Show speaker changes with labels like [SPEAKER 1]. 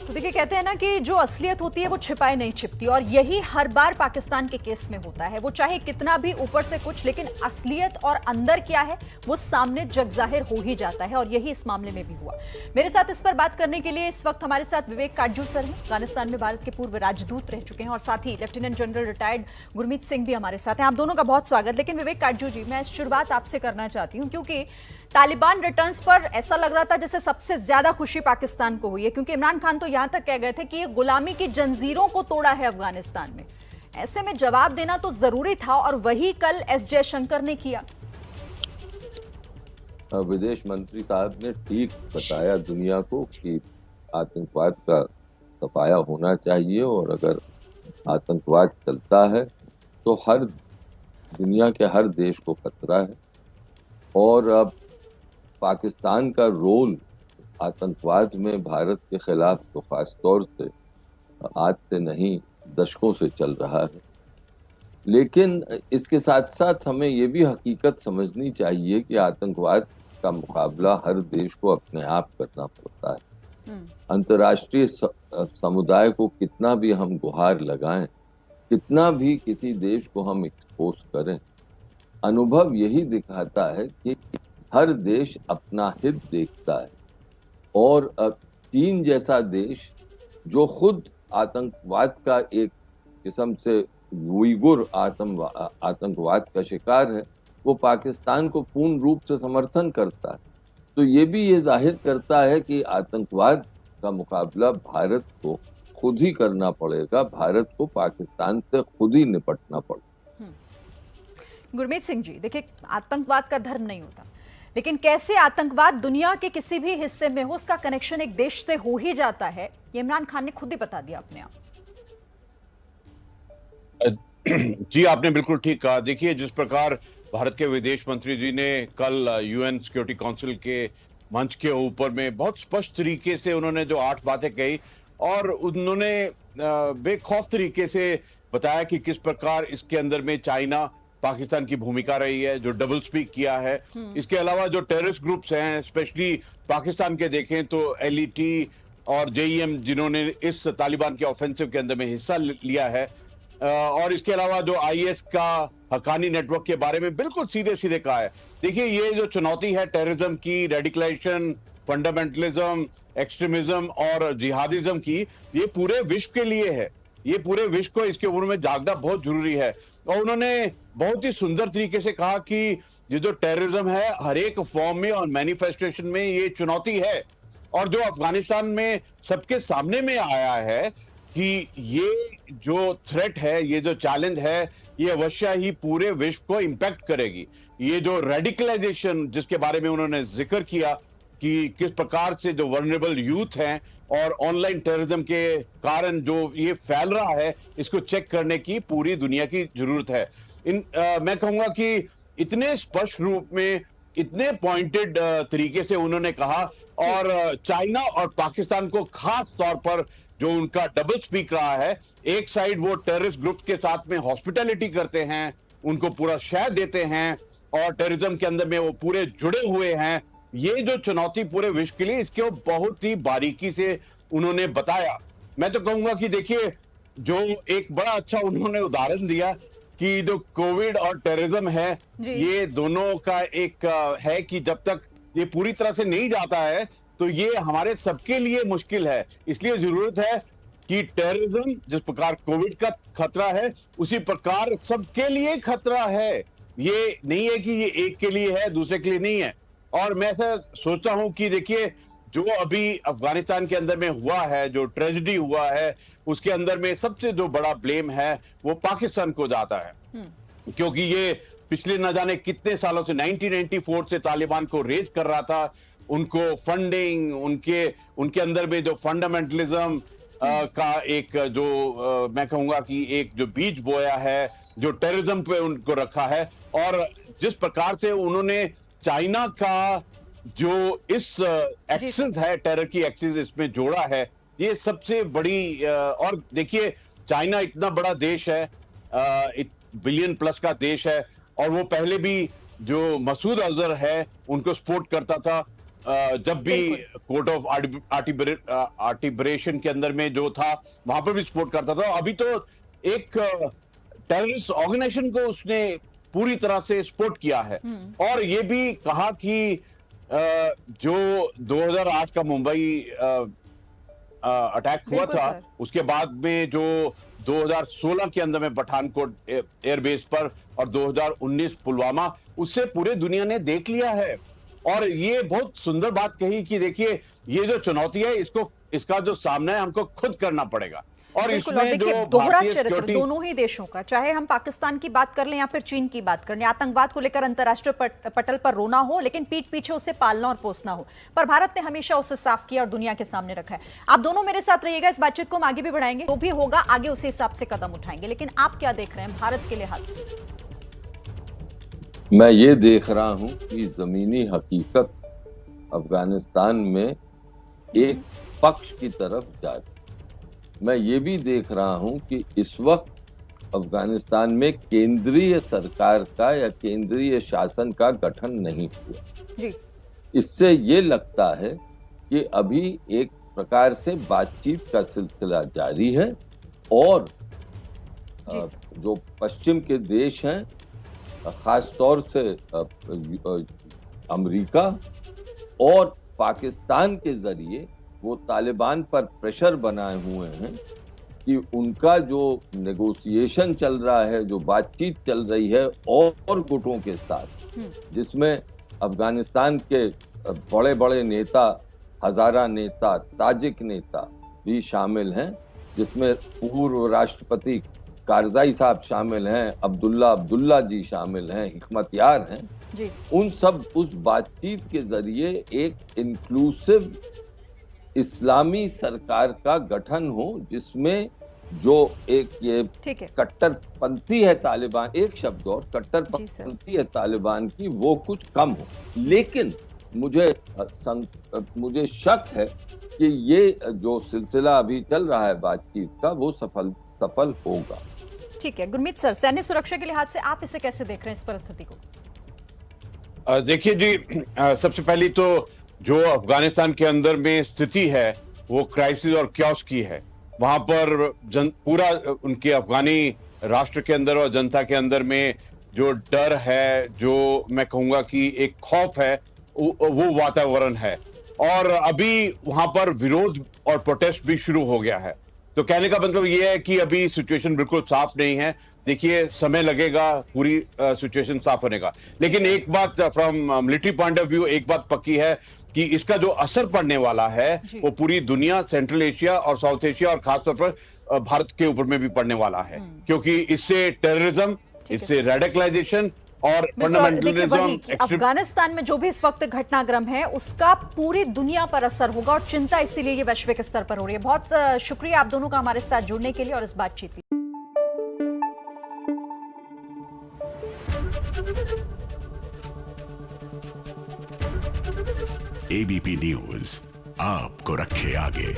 [SPEAKER 1] तो देखिए, कहते हैं ना कि जो असलियत होती है वो छिपाए नहीं छिपती, और यही हर बार पाकिस्तान के केस में होता है। वो चाहे कितना भी ऊपर से कुछ, लेकिन असलियत और अंदर क्या है वो सामने जगजाहिर हो ही जाता है, और यही इस मामले में भी हुआ। मेरे साथ इस पर बात करने के लिए इस वक्त हमारे साथ विवेक काटजू सर हैं, अफगानिस्तान में भारत के पूर्व राजदूत रह चुके हैं, और साथ ही lieutenant general retired Gurmeet Singh भी हमारे साथ हैं। आप दोनों का बहुत स्वागत। लेकिन विवेक काटजू जी, मैं शुरुआत आपसे करना चाहती हूँ, क्योंकि तालिबान रिटर्न्स पर ऐसा लग रहा था जैसे सबसे ज्यादा खुशी पाकिस्तान को हुई है, क्योंकि इमरान खान तो यहां तक कह गए थे कि ये गुलामी की जंजीरों को तोड़ा है अफगानिस्तान में। ऐसे में जवाब देना तो जरूरी था, और वही कल एस जयशंकर ने किया।
[SPEAKER 2] विदेश मंत्री साहब ने ठीक बताया दुनिया को कि आतंकवाद का सफाया होना चाहिए, और अगर आतंकवाद चलता है तो हर दुनिया के हर देश को खतरा है। और अब पाकिस्तान का रोल आतंकवाद में भारत के खिलाफ तो खास तौर से आज से नहीं दशकों से चल रहा है। लेकिन इसके साथ साथ हमें ये भी हकीकत समझनी चाहिए कि आतंकवाद का मुकाबला हर देश को अपने आप करना पड़ता है। अंतर्राष्ट्रीय समुदाय को कितना भी हम गुहार लगाएं, कितना भी किसी देश को हम एक्सपोज करें, अनुभव यही दिखाता है कि हर देश अपना हित देखता है। और चीन जैसा देश जो खुद आतंकवाद का एक किस्म से उइगुर आतंकवाद का शिकार है, वो पाकिस्तान को पूर्ण रूप से समर्थन करता है। तो ये भी ये जाहिर करता है कि आतंकवाद का मुकाबला भारत को खुद ही करना पड़ेगा, भारत को पाकिस्तान से खुद ही निपटना पड़ेगा।
[SPEAKER 1] गुरमीत सिंह जी, देखिए, आतंकवाद का धर्म नहीं होता, लेकिन कैसे आतंकवाद दुनिया के किसी भी हिस्से में हो, उसका कनेक्शन एक देश से हो ही जाता है, ये इमरान खान ने खुद ही बता दिया अपने आप।
[SPEAKER 3] जी, आपने बिल्कुल ठीक कहा। देखिए, जिस प्रकार भारत के विदेश मंत्री जी ने कल यूएन सिक्योरिटी काउंसिल के मंच के ऊपर में बहुत स्पष्ट तरीके से उन्होंने जो 8 बातें कही, और उन्होंने बेखौफ तरीके से बताया कि किस प्रकार इसके अंदर में चाइना पाकिस्तान की भूमिका रही है, जो डबल स्पीक किया है। इसके अलावा जो टेररिस्ट ग्रुप्स हैं, स्पेशली पाकिस्तान के देखें तो एलईटी और जेईएम, जिन्होंने इस तालिबान के ऑफेंसिव के अंदर में हिस्सा लिया है, और इसके अलावा जो आईएस का हक्कानी नेटवर्क के बारे में बिल्कुल सीधे सीधे कहा है। देखिए, ये जो चुनौती है टेररिज्म की, रेडिकलाइजेशन, फंडामेंटलिज्म, एक्सट्रीमिज्म और जिहादिज्म की, ये पूरे विश्व के लिए है। ये पूरे विश्व को इसके ऊपर में जागना बहुत जरूरी है। और उन्होंने बहुत ही सुंदर तरीके से कहा कि ये जो टेररिज्म है हर एक फॉर्म में और मैनिफेस्टेशन में ये चुनौती है, और जो अफगानिस्तान में सबके सामने में आया है कि ये जो थ्रेट है, ये जो चैलेंज है, ये अवश्य ही पूरे विश्व को इंपैक्ट करेगी। ये जो रेडिकलाइजेशन जिसके बारे में उन्होंने जिक्र किया कि किस प्रकार से जो वल्नरेबल यूथ हैं और ऑनलाइन टेररिज्म के कारण जो ये फैल रहा है, इसको चेक करने की पूरी दुनिया की जरूरत है। मैं कहूंगा कि इतने स्पष्ट रूप में, इतने पॉइंटेड तरीके से उन्होंने कहा, और चाइना और पाकिस्तान को खास तौर पर जो उनका डबल स्पीक रहा है, एक साइड वो टेररिस्ट ग्रुप के साथ में हॉस्पिटैलिटी करते हैं, उनको पूरा शह देते हैं, और टेररिज्म के अंदर में वो पूरे जुड़े हुए हैं। ये जो चुनौती पूरे विश्व के लिए, इसके बहुत ही बारीकी से उन्होंने बताया। मैं तो कहूंगा कि देखिए, जो एक बड़ा अच्छा उन्होंने उदाहरण दिया कि जो कोविड और टेररिज्म है, ये दोनों का एक है कि जब तक ये पूरी तरह से नहीं जाता है तो ये हमारे सबके लिए मुश्किल है। इसलिए जरूरत है कि टेररिज्म जिस प्रकार कोविड का खतरा है, उसी प्रकार सबके लिए खतरा है। ये नहीं है कि ये एक के लिए है, दूसरे के लिए नहीं है। और मैं ऐसा सोचता हूं कि देखिए, जो अभी अफगानिस्तान के अंदर में हुआ है, जो ट्रेजेडी हुआ है, उसके अंदर में सबसे जो बड़ा ब्लेम है वो पाकिस्तान को जाता है, क्योंकि ये पिछले न जाने कितने सालों से 1994 से तालिबान को रेज कर रहा था। उनको फंडिंग, उनके अंदर में जो फंडामेंटलिज्म का एक जो मैं कहूंगा कि एक जो बीज बोया है, जो टेररिज्म पे उनको रखा है, और जिस प्रकार से उन्होंने चाइना का जो इस एक्सिस है, टेरर की एक्सिस इसमें जोड़ा है, ये सबसे बड़ी। और देखिए, चाइना इतना बड़ा देश है, बिलियन प्लस का देश है, और वो पहले भी जो मसूद अजहर है उनको सपोर्ट करता था। जब भी कोर्ट ऑफ आर्टिब्रेशन के अंदर में जो था वहां पर भी सपोर्ट करता था। अभी तो एक टेररिस्ट ऑर्गेनाइजेशन को उसने पूरी तरह से सपोर्ट किया है और ये भी कहा कि जो 2008 का मुंबई अटैक हुआ था उसके बाद में जो 2016 के अंदर में पठानकोट एयरबेस पर और 2019 पुलवामा, उससे पूरे दुनिया ने देख लिया है। और ये बहुत सुंदर बात कही कि देखिए ये जो चुनौती है इसका जो सामना है हमको खुद करना पड़ेगा। और इसमें जो
[SPEAKER 1] दोहरा चरित्र दोनों ही देशों का, चाहे हम पाकिस्तान की बात कर लें या फिर चीन की बात कर लें, आतंकवाद को लेकर अंतर्राष्ट्रीय पटल पर रोना हो लेकिन पीठ पीछे उसे पालना और पोसना हो, पर भारत ने हमेशा उसे साफ किया और दुनिया के सामने रखा है। आप दोनों मेरे साथ रहिएगा, इस बातचीत को हम आगे भी बढ़ाएंगे, जो भी होगा आगे उसी हिसाब से कदम उठाएंगे। लेकिन आप क्या देख रहे हैं भारत के लिहाज से?
[SPEAKER 2] मैं ये देख रहा हूं कि जमीनी हकीकत अफगानिस्तान में एक पक्ष की तरफ जा रही। मैं ये भी देख रहा हूं कि इस वक्त अफगानिस्तान में केंद्रीय सरकार का या केंद्रीय शासन का गठन नहीं हुआ
[SPEAKER 1] जी।
[SPEAKER 2] इससे ये लगता है कि अभी एक प्रकार से बातचीत का सिलसिला जारी है और जो पश्चिम के देश हैं, खास तौर से अमेरिका और पाकिस्तान के जरिए वो तालिबान पर प्रेशर बनाए हुए हैं कि उनका जो नेगोशिएशन चल रहा है, जो बातचीत चल रही है और गुटों के साथ, जिसमें अफगानिस्तान के बड़े बड़े नेता, हजारा नेता, ताजिक नेता भी शामिल हैं, जिसमें पूर्व राष्ट्रपति कारजाई साहब शामिल हैं, अब्दुल्ला जी शामिल हैं, हिकमत यार हैं
[SPEAKER 1] जी।
[SPEAKER 2] उन सब उस बातचीत के जरिए एक इंक्लूसिव इस्लामी सरकार का गठन हो, जिसमें जो एक ये कट्टरपंथी है तालिबान, एक शब्द और कट्टरपंथी है तालिबान की, वो कुछ कम हो। लेकिन मुझे शक है कि ये जो सिलसिला अभी चल रहा है बातचीत का, वो सफल होगा।
[SPEAKER 1] ठीक है गुरमीत सर, सैन्य सुरक्षा के लिहाज से आप इसे कैसे देख रहे हैं इस परिस्थिति को?
[SPEAKER 3] देखिए जी, सबसे पहले तो जो अफगानिस्तान के अंदर में स्थिति है वो क्राइसिस और क्योस की है। वहां पर पूरा उनके अफगानी राष्ट्र के अंदर और जनता के अंदर में जो डर है, जो मैं कहूंगा कि एक खौफ है, वो वातावरण है। और अभी वहां पर विरोध और प्रोटेस्ट भी शुरू हो गया है। तो कहने का मतलब ये है कि अभी सिचुएशन बिल्कुल साफ नहीं है। देखिए समय लगेगा पूरी सिचुएशन साफ होने का, लेकिन एक बात from military point of view एक बात पक्की है कि इसका जो असर पड़ने वाला है वो पूरी दुनिया, सेंट्रल एशिया और साउथ एशिया और खासतौर पर भारत के ऊपर में भी पड़ने वाला है, क्योंकि इससे टेररिज्म, इससे रेडिकलाइजेशन और फंडामेंटलिज्म,
[SPEAKER 1] अफगानिस्तान में जो भी इस वक्त घटनाक्रम है उसका पूरी दुनिया पर असर होगा और चिंता इसीलिए ये वैश्विक स्तर पर हो रही है। बहुत शुक्रिया आप दोनों का हमारे साथ जुड़ने के लिए और इस बातचीत के लिए।
[SPEAKER 4] एबीपी न्यूज आपको रखे आगे।